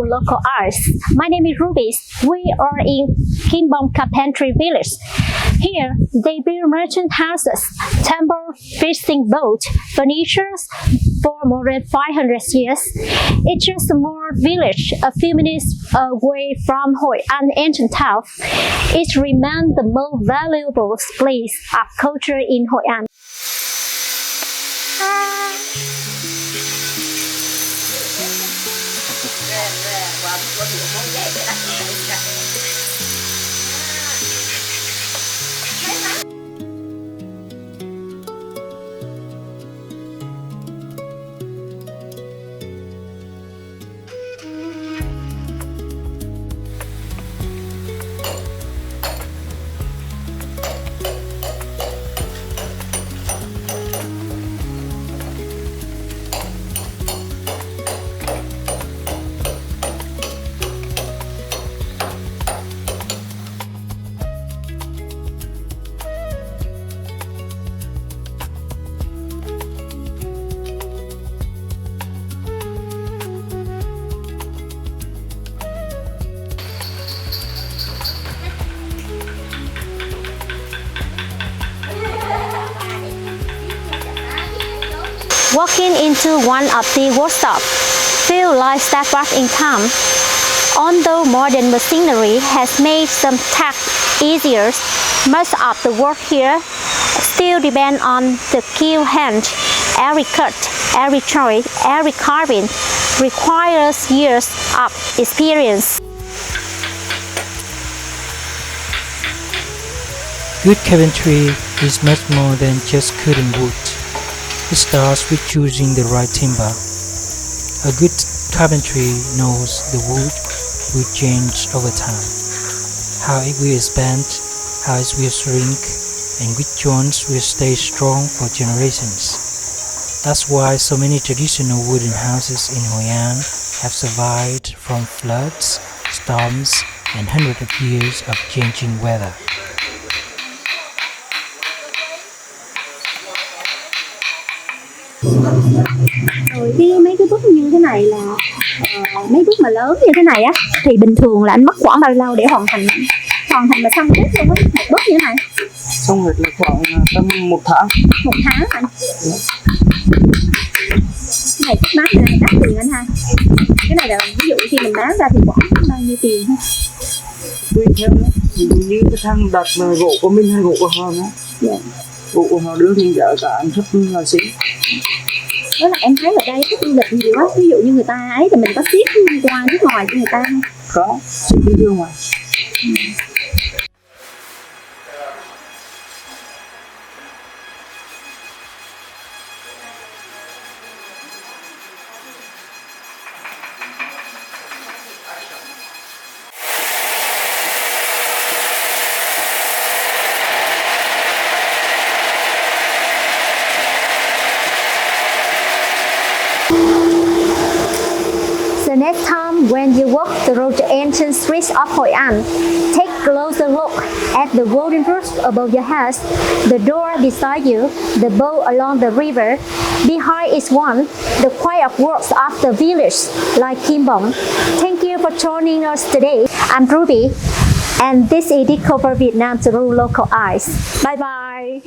rule local arts. My name is Ruby. We are in Kim Bong Carpentry Village. Here, they build merchant houses, temple, fishing boats, furniture for more than 500 years. It's just a small village a few minutes away from Hoi An Ancient Town. It remains the most valuable place of culture in Hoi An. Walking into one of the workshops feels like step back in time. Although modern machinery has made some tasks easier, much of the work here still depends on the skilled hand. Every cut, every choice, every carving requires years of experience. Good carpentry is much more than just cutting wood. It starts with choosing the right timber. A good carpentry knows the wood will change over time, how it will expand, how it will shrink, and which joints will stay strong for generations. That's why so many traditional wooden houses in Hoi An have survived from floods, storms, and hundreds of years of changing weather. Rồi mấy cái bức như thế này là mấy bức mà lớn như thế này á thì bình thường là anh mất khoảng bao lâu để hoàn thành mà xong hết luôn á, một bức như thế này? Xong rồi là khoảng tầm 1 tháng. 1 tháng anh? Cái này bán này đắt tiền anh ha? Cái này là ví dụ khi mình bán ra thì khoảng bao nhiêu tiền ha? Tùy theo đó, như cái thằng đặt mà gỗ của mình hay gỗ của họ đó. Dạ. Gỗ của họ đưa thì giá cả rất là xí. Đó là em thấy ở đây khách du lịch nhiều quá, ví dụ như người ta ấy thì mình có ship qua nước ngoài cho người ta không? Có, ship đi nước ngoài. The next time when you walk through the ancient streets of Hoi An, take a closer look at the golden roof above your head, the door beside you, the boat along the river. Behind each one, the quiet works of the village like Kim Bong. Thank you for joining us today. I'm Ruby, and this is Discover Vietnam through local eyes. Bye bye.